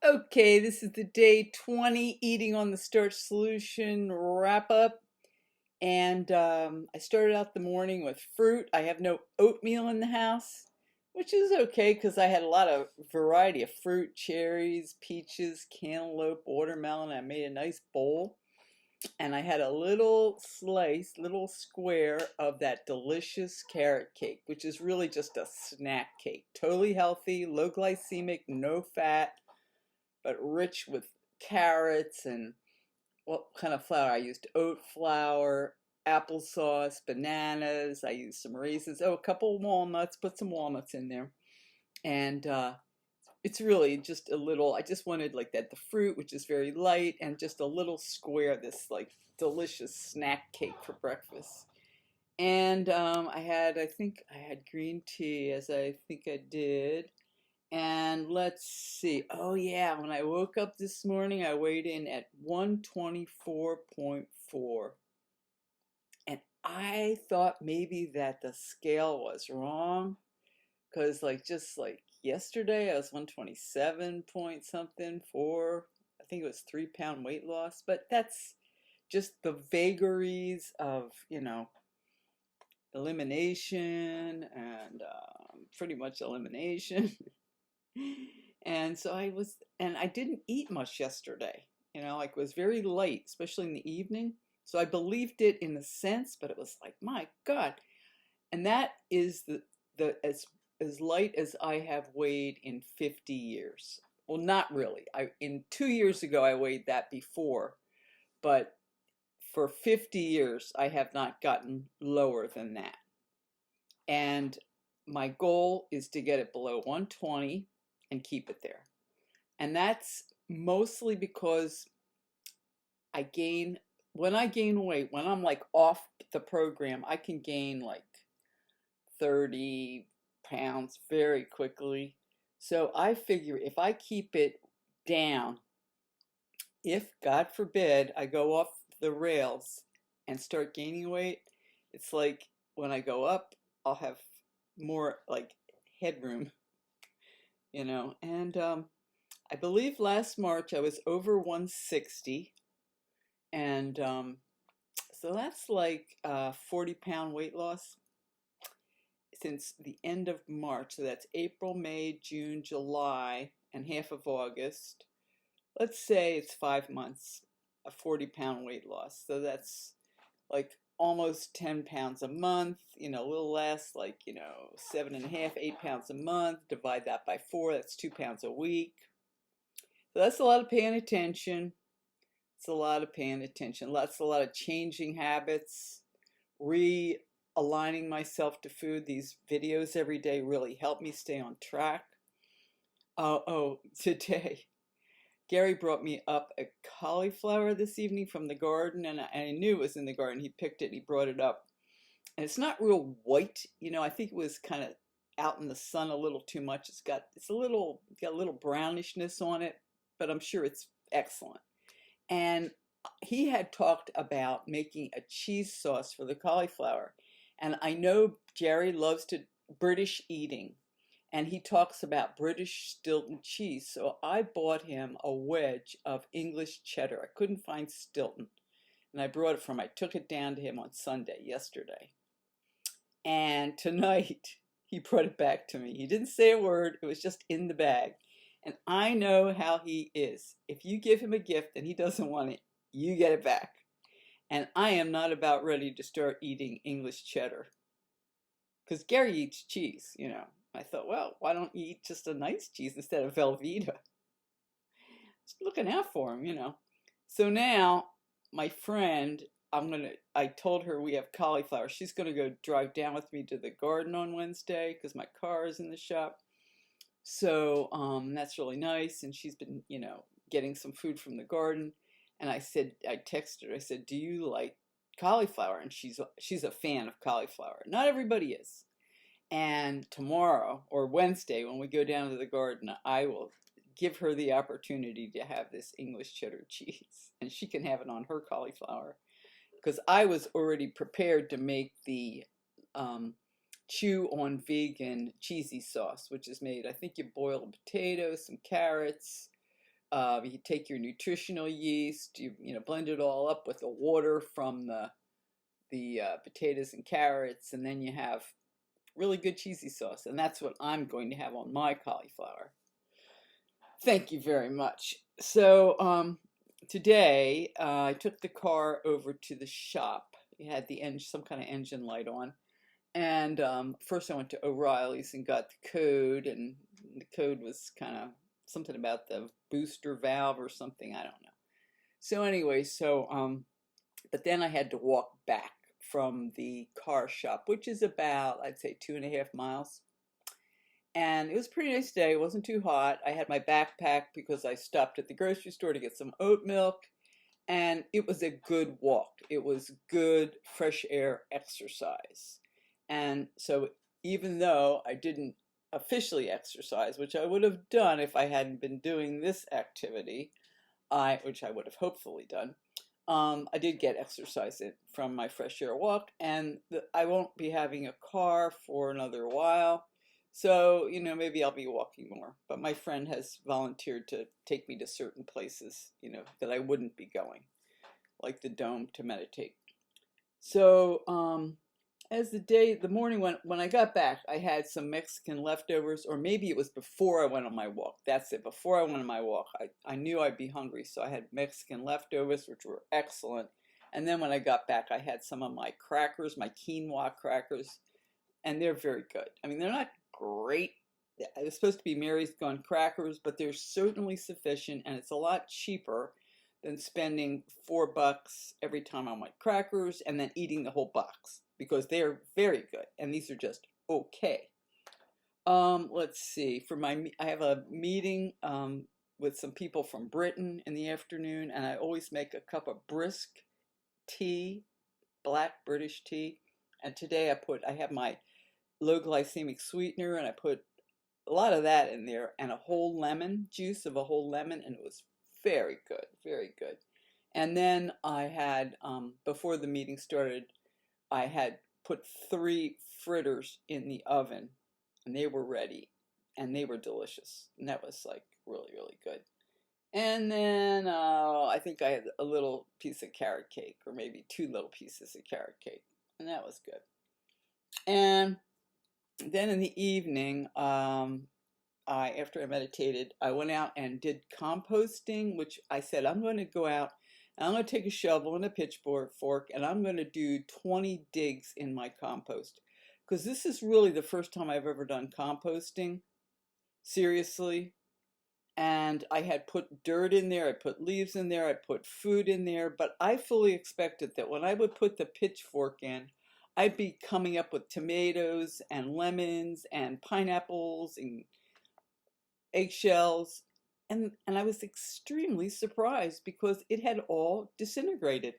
Okay, this is the day 20 eating on the starch solution wrap up. And I started out the morning with fruit. I have no oatmeal in the house, which is okay because I had a lot of variety of fruit, cherries, peaches, cantaloupe, watermelon. I made a nice bowl. And I had a little slice, little square of that delicious carrot cake, which is really just a snack cake. Totally healthy, low glycemic, no fat, but rich with carrots and what kind of flour I used? Oat flour, applesauce, bananas. I used some raisins. Oh, a couple walnuts. Put some walnuts in there, and it's really just a little. I just wanted like that the fruit, which is very light, and just a little square. This like delicious snack cake for breakfast. And I think I had green tea, as I think I did. And let's see. Oh yeah, when I woke up this morning, I weighed in at 124.4. And I thought maybe that the scale was wrong because just like yesterday I was 127 point something, 4. I think it was 3 pound weight loss, but that's just the vagaries of, elimination and pretty much elimination. And so and I didn't eat much yesterday. Like it was very late, especially in the evening. So I believed it in a sense, but it was like, my God. And that is the as light as I have weighed in 50 years. Well, not really. In 2 years ago I weighed that before, but for 50 years I have not gotten lower than that. And my goal is to get it below 120 and keep it there. And that's mostly because when I gain weight, when I'm like off the program, I can gain like 30 pounds very quickly. So I figure if I keep it down, if God forbid I go off the rails and start gaining weight, it's like when I go up, I'll have more like headroom, and I believe last March I was over 160, and so that's like 40-pound weight loss since the end of March. So that's April, May, June, July, and half of August. Let's say it's 5 months, a 40-pound weight loss. So that's like almost 10 pounds a month, a little less, like, 7.5, 8 pounds a month. Divide that by 4, that's 2 pounds a week. So that's a lot of paying attention. It's a lot of paying attention. That's a lot of changing habits, realigning myself to food. These videos every day really help me stay on track. Today, Gary brought me up a cauliflower this evening from the garden, and I knew it was in the garden. He picked it, he brought it up. And it's not real white, I think it was kind of out in the sun a little too much. Got a little brownishness on it, but I'm sure it's excellent. And he had talked about making a cheese sauce for the cauliflower. And I know Jerry loves British eating, and he talks about British Stilton cheese. So I bought him a wedge of English cheddar. I couldn't find Stilton, and I took it down to him on Sunday, yesterday. And tonight, he brought it back to me. He didn't say a word. It was just in the bag. And I know how he is. If you give him a gift and he doesn't want it, you get it back. And I am not about ready to start eating English cheddar. Because Gary eats cheese, I thought, well, why don't you eat just a nice cheese instead of Velveeta? Just looking out for him. So now, my friend, I told her we have cauliflower. She's going to go drive down with me to the garden on Wednesday because my car is in the shop. So that's really nice. And she's been, getting some food from the garden. And I texted her, I said, do you like cauliflower? And she's a fan of cauliflower. Not everybody is. And tomorrow or Wednesday, when we go down to the garden, I will give her the opportunity to have this English cheddar cheese. And she can have it on her cauliflower. Because I was already prepared to make the chew on vegan cheesy sauce, which is made, I think you boil a potato, some carrots, You take your nutritional yeast, you know, blend it all up with the water from the potatoes and carrots, and then you have really good cheesy sauce. And that's what I'm going to have on my cauliflower. Thank you very much. So today I took the car over to the shop. It had the engine, some kind of engine light on. And first I went to O'Reilly's and got the code, and the code was kind of something about the booster valve or something, I don't know. So anyway, but then I had to walk back from the car shop, which is about, I'd say, 2.5 miles. And it was a pretty nice day. It wasn't too hot. I had my backpack because I stopped at the grocery store to get some oat milk. And it was a good walk. It was good fresh air exercise. And so even though I didn't officially exercise, which I would have done if I hadn't been doing this activity, which I would have hopefully done, I did get exercise in from my fresh air walk, and I won't be having a car for another while. So, you know, maybe I'll be walking more. But my friend has volunteered to take me to certain places, you know, that I wouldn't be going, like the Dome to meditate. So, as the morning when I got back, I had some Mexican leftovers, or maybe it was before I went on my walk. That's it, before I went on my walk. I knew I'd be hungry, so I had Mexican leftovers, which were excellent. And then when I got back, I had some of my crackers, my quinoa crackers, and they're very good. I mean, they're not great. They're supposed to be Mary's Gone crackers, but they're certainly sufficient, and it's a lot cheaper than spending $4 every time on my crackers and then eating the whole box, because they're very good, and these are just okay. Let's see. I have a meeting with some people from Britain in the afternoon, and I always make a cup of brisk tea, black British tea. And today I have my low glycemic sweetener, and I put a lot of that in there, and a whole lemon, juice of a whole lemon, and it was very good, very good. And then I had, before the meeting started, I had put 3 fritters in the oven, and they were ready, and they were delicious. And that was like really, really good. And then I think I had a little piece of carrot cake, or maybe 2 little pieces of carrot cake, and that was good. And then in the evening, after I meditated, I went out and did composting, which I said I'm going to go out and I'm going to take a shovel and a pitchfork, and I'm going to do 20 digs in my compost, because this is really the first time I've ever done composting, seriously. And I had put dirt in there, I put leaves in there, I put food in there, but I fully expected that when I would put the pitchfork in, I'd be coming up with tomatoes and lemons and pineapples and eggshells, and I was extremely surprised because it had all disintegrated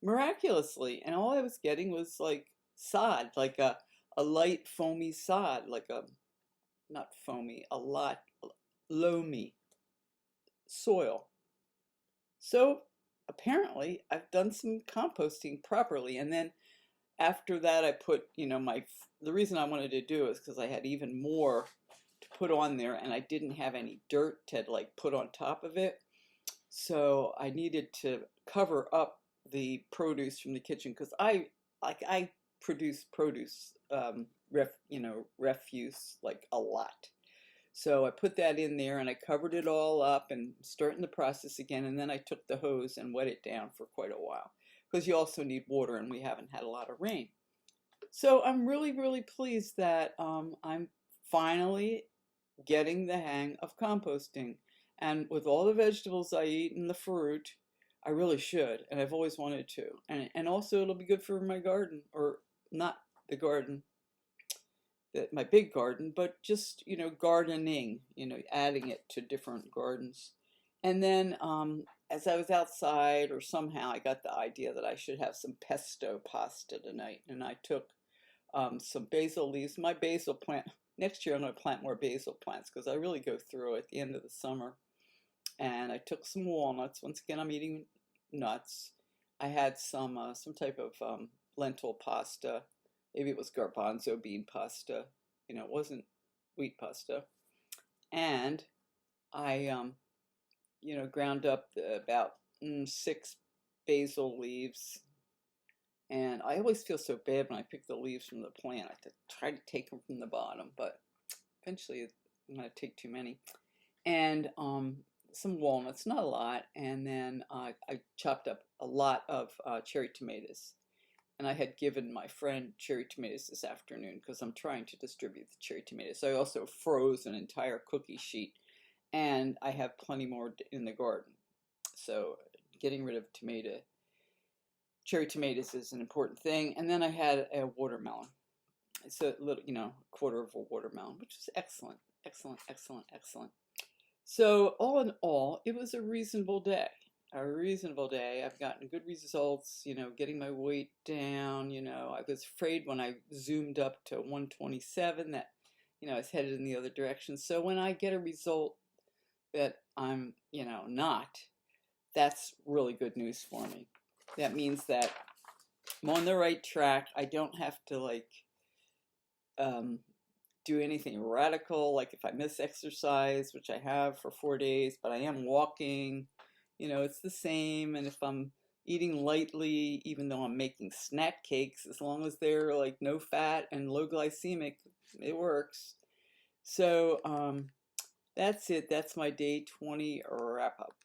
miraculously, and all I was getting was like sod, like a light foamy sod, like a, not foamy, a lot loamy soil. So apparently I've done some composting properly. And then after that I put, you know, the reason I wanted to do it is because I had even more to put on there, and I didn't have any dirt to like put on top of it. So I needed to cover up the produce from the kitchen, because I produce produce, refuse, like a lot. So I put that in there and I covered it all up and starting the process again. And then I took the hose and wet it down for quite a while, because you also need water, and we haven't had a lot of rain. So I'm really, really pleased that I'm finally getting the hang of composting. And with all the vegetables I eat and the fruit, I really should, and I've always wanted to. And also it'll be good for my garden, or not the garden, my big garden, but just, you know, gardening, you know, adding it to different gardens. And then as I was outside, or somehow I got the idea that I should have some pesto pasta tonight, and I took some basil leaves. My basil plant, next year I'm going to plant more basil plants, because I really go through at the end of the summer. And I took some walnuts. Once again, I'm eating nuts. I had some type of lentil pasta. Maybe it was garbanzo bean pasta. You know, it wasn't wheat pasta. And I ground up about 6 basil leaves. And I always feel so bad when I pick the leaves from the plant. I have to try to take them from the bottom, but eventually I'm going to take too many. And some walnuts, not a lot. And then I chopped up a lot of cherry tomatoes. And I had given my friend cherry tomatoes this afternoon because I'm trying to distribute the cherry tomatoes. So I also froze an entire cookie sheet, and I have plenty more in the garden. So getting rid of cherry tomatoes is an important thing. And then I had a watermelon. It's a little, quarter of a watermelon, which is excellent, excellent, excellent, excellent. So all in all, it was a reasonable day. A reasonable day. I've gotten good results, getting my weight down. I was afraid when I zoomed up to 127 that, I was headed in the other direction. So when I get a result that I'm, not, that's really good news for me. That means that I'm on the right track. I don't have to do anything radical, like if I miss exercise, which I have for 4 days, but I am walking, it's the same. And if I'm eating lightly, even though I'm making snack cakes, as long as they're like no fat and low glycemic, it works. So that's it. That's my day 20 wrap up.